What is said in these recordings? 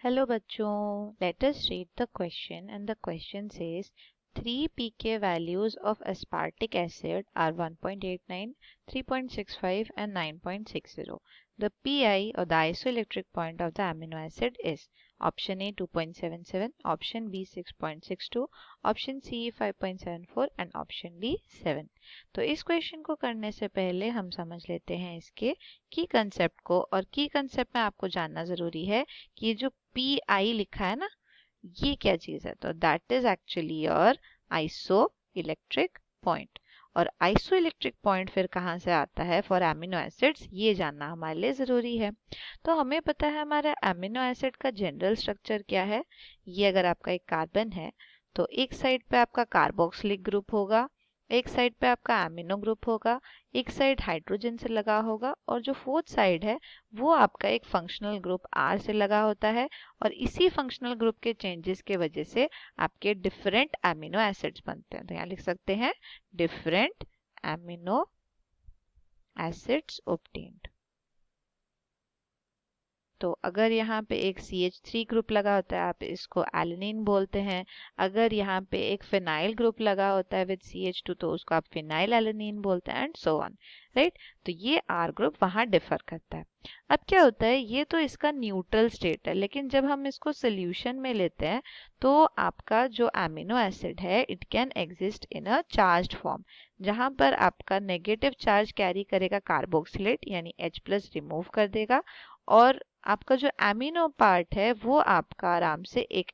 Hello bachcho, let us read the question and the question says 3 pK values of aspartic acid are 1.89, 3.65 and 9.60. The pi or the isoelectric point of the amino acid is option A 2.77, option B 6.62, option C 5.74 and option D 7. तो इस question को करने से पहले हम समझ लेते हैं इसके की कंसेप्ट को, और की कंसेप्ट में आपको जानना ज़रूरी है कि ये जो पी आई लिखा है ना, ये क्या चीज़ है। तो that is actually your iso electric point. और आइसो इलेक्ट्रिक पॉइंट फिर कहाँ से आता है फॉर एमिनो एसिड्स, ये जानना हमारे लिए ज़रूरी है। तो हमें पता है हमारा एमिनो एसिड का जनरल स्ट्रक्चर क्या है। ये अगर आपका एक कार्बन है तो एक साइड पे आपका कार्बोक्सिलिक ग्रुप होगा, एक साइड पे आपका एमिनो ग्रुप होगा, एक साइड हाइड्रोजन से लगा होगा, और जो फोर्थ साइड है वो आपका एक फंक्शनल ग्रुप आर से लगा होता है। और इसी फंक्शनल ग्रुप के चेंजेस के वजह से आपके डिफरेंट एमिनो एसिड्स बनते हैं। तो यहाँ लिख सकते हैं डिफरेंट एमिनो एसिड्स ऑब्टेन्ड। तो अगर यहाँ पे एक CH3 ग्रुप लगा होता है आप इसको एलेनिन बोलते हैं। अगर यहाँ पे एक फिनाइल ग्रुप लगा होता है विद CH2 तो उसको आप फिनाइल एलेनिन बोलते हैं, एंड सो ऑन, राइट। तो ये R ग्रुप वहाँ डिफर करता है। अब क्या होता है, ये तो इसका न्यूट्रल स्टेट है, लेकिन जब हम इसको सोल्यूशन में लेते हैं तो आपका जो एमिनो एसिड है it can exist in a charged form, जहाँ पर आपका नेगेटिव चार्ज कैरी करेगा कार्बोक्सिलेट यानी H+ रिमूव कर देगा, और आपका जो एमिनो पार्ट है वो आपका आराम से एक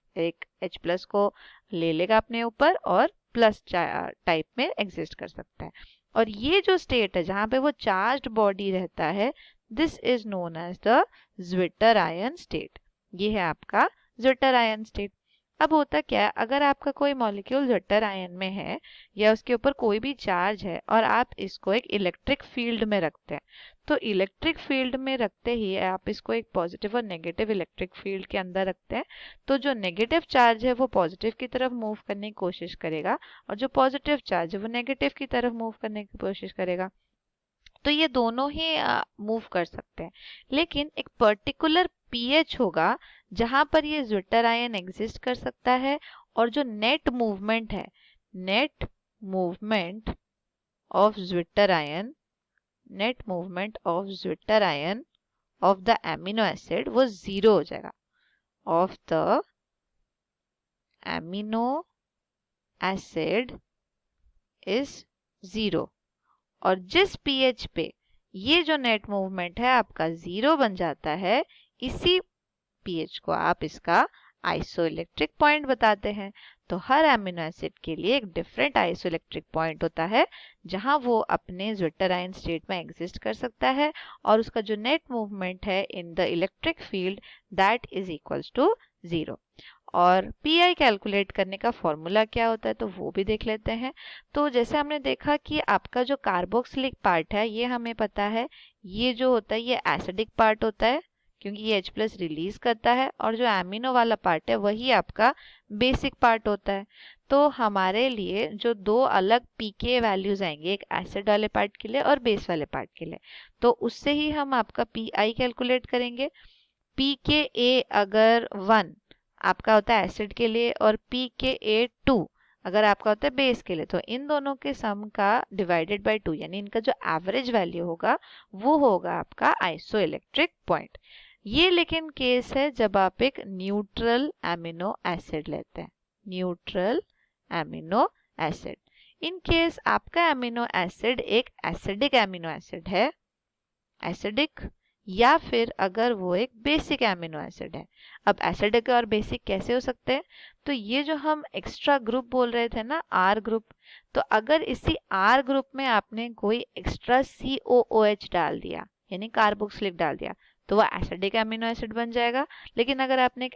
H+ को ले लेगा अपने ऊपर और प्लस टाइप में एग्जिस्ट कर सकता है। और ये जो स्टेट है जहाँ पे वो चार्ज्ड बॉडी रहता है, this is known as the zwitter ion state. ये है आपका ज्विटर आयन स्टेट। अब होता क्या है, अगर आपका कोई मॉलिक्यूल ज्विटर आयन में है या उसके ऊपर कोई भी चार्ज है और आप इसको एक इलेक्ट्रिक फील्ड में रखते हैं, तो इलेक्ट्रिक फील्ड में रखते ही आप इसको एक पॉजिटिव और नेगेटिव इलेक्ट्रिक फील्ड के अंदर रखते हैं, तो जो नेगेटिव चार्ज है वो पॉजिटिव की तरफ मूव करने की कोशिश करेगा और जो पॉजिटिव चार्ज है वो नेगेटिव की तरफ मूव करने की कोशिश करेगा। तो ये दोनों ही मूव कर सकते हैं, लेकिन एक पर्टिकुलर पीएच होगा जहां पर ये ज्विटर आयन एग्जिस्ट कर सकता है, और जो नेट मूवमेंट है, net movement of zwitter ion, net movement of zwitter ion of the amino acid वो 0 हो जाएगा, of the amino acid is 0। और जिस पीएच पे ये जो नेट मूवमेंट है आपका 0 बन जाता है, इसी पीएच को आप इसका आइसोइलेक्ट्रिक पॉइंट बताते हैं। तो हर एमिनो एसिड के लिए एक डिफरेंट आइसोइलेक्ट्रिक पॉइंट होता है जहां वो अपने ज्विटर आयन स्टेट में एग्जिस्ट कर सकता है, और उसका जो नेट मूवमेंट है in the electric field that is equals to 0। और पीआई कैलकुलेट करने का फॉर्मूला क्या होता है तो वो भी देख लेते हैं। तो जैसे हमने देखा कि आपका जो कार्बोक्सिलिक पार्ट है ये हमें पता है, ये जो होता है ये एसिडिक पार्ट होता है क्योंकि ये H+ रिलीज करता है, और जो एमिनो वाला पार्ट है वही आपका बेसिक पार्ट होता है। तो हमारे लिए जो दो अलग पीके वैल्यूज आएंगे, एक एसिड वाले पार्ट के लिए और बेस वाले पार्ट के लिए, तो उससे ही हम आपका पीआई कैलकुलेट करेंगे। pKa अगर 1 आपका होता है एसिड के लिए और pKa 2 अगर आपका होता है बेस के लिए, तो इन दोनों के सम का डिवाइडेड बाय 2 यानी इनका जो एवरेज वैल्यू होगा वो होगा आपका आइसोइलेक्ट्रिक पॉइंट। ये लेकिन केस है जब आप एक न्यूट्रल एमिनो एसिड लेते हैं, neutral amino acid. In case आपका एमिनो एसिड एक एसिडिक एमिनो एसिड है, एसिडिक, या फिर अगर वो एक बेसिक एमिनो एसिड है। अब एसिडिक और बेसिक कैसे हो सकते हैं, तो ये जो हम एक्स्ट्रा ग्रुप बोल रहे थे ना आर ग्रुप, तो अगर इसी आर ग्रुप में आपने कोई एक्स्ट्रा COOH डाल दिया यानी कार्बोक्सिलिक डाल दिया तो वो एसिडिक एमिनो एसिड बन जाएगा। लेकिन अगर आपने एक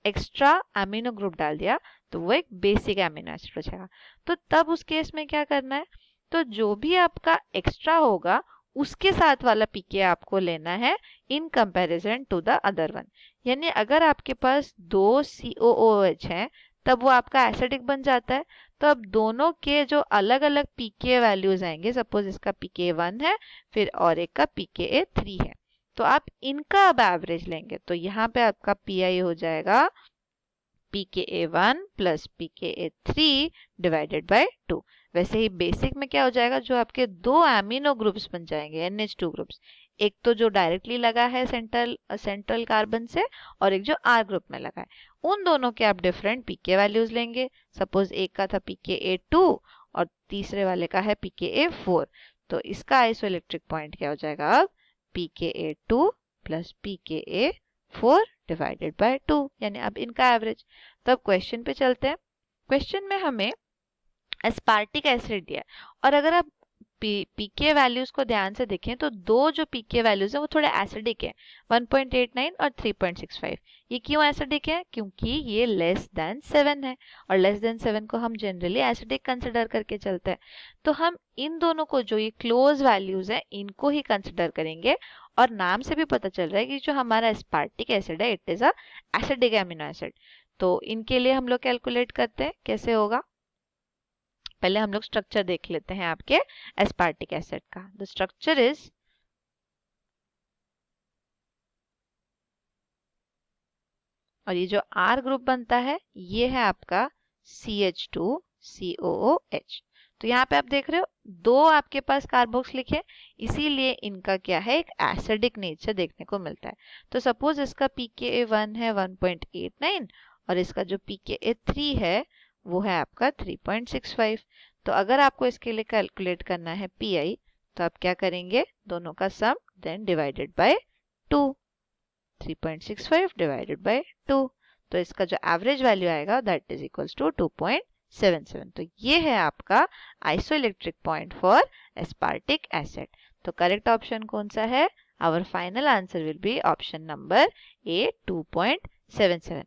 एक्स्ट्रा अमीनो ग्रुप डाल दिया तो वो एक बेसिक एमिनो एसिड हो जाएगा। तो तब उस केस में क्या करना है, तो जो भी आपका एक्स्ट्रा होगा उसके साथ वाला पीके आपको लेना है in comparison to the other one. यानी अगर आपके पास 2 COOH हैं तब वो आपका एसिडिक बन जाता है, तो अब दोनों के जो अलग अलग पीके वैल्यूज आएंगे, सपोज इसका pKa 1 है फिर और एक का pKa 3 है, तो आप इनका अब एवरेज लेंगे तो यहाँ पे आपका पी हो जाएगा pKa1 plus pKa3 divided by 2। वैसे ही बेसिक में क्या हो जाएगा, जो आपके दो एमिनो ग्रुप्स बन जाएंगे NH2 ग्रुप्स, एक तो जो डायरेक्टली लगा है सेंट्रल कार्बन से और एक जो R ग्रुप में लगा है, उन दोनों के आप डिफरेंट pK वैल्यूज लेंगे। सपोज एक का था pKa2 और तीसरे वाले का है pKa4, तो इसका आइसोइलेक्ट्रिक पॉइंट क्या हो जाएगा अब pKa2 plus pKa4 divided by 2, यानी अब इनका एवरेज। तो अब क्वेश्चन पे चलते हैं। क्वेश्चन में हमें एस्पार्टिक एसिड दिया है और अगर आप पीके वैल्यूज को ध्यान से देखें तो दो जो पीके वैल्यूज है वो थोड़े एसिडिक है, 1.89 और 3.65। ये क्यों एसिडिक है? क्योंकि ये लेस देन 7 है और लेस देन 7 को हम जनरली एसिडिक कंसिडर करके चलते हैं। तो हम इन दोनों को, जो ये क्लोज वैल्यूज है, इनको ही कंसिडर करेंगे। और नाम से भी पता चल रहा है कि जो हमारा एस्पार्टिक एसिड है it is a acidic amino acid. तो इनके लिए हम लोग कैलकुलेट करते हैं, कैसे होगा। पहले हम लोग स्ट्रक्चर देख लेते हैं आपके एस्पार्टिक एसिड का। द स्ट्रक्चर इज और ये जो R ग्रुप बनता है ये है आपका CH2COOH। तो यहाँ पे आप देख रहे हो दो आपके पास कार्बोक्स लिखे, इसीलिए इनका क्या है, एक एसिडिक नेचर देखने को मिलता है। तो सपोज इसका pKa1 है 1.89 और इसका जो pKa3 है वो है आपका 3.65। तो अगर आपको इसके लिए कैलकुलेट करना है पीआई तो आप क्या करेंगे, दोनों का sum then divided by 2, 3.65 divided by 2। तो इसका जो एवरेज वैल्यू आएगा दैट इज इक्वल्स टू 2.77। तो ये है आपका isoelectric point for aspartic acid. तो करेक्ट ऑप्शन कौन सा है? Our final answer will be option number A, 2.77।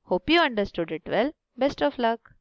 Hope you understood it well. Best of luck.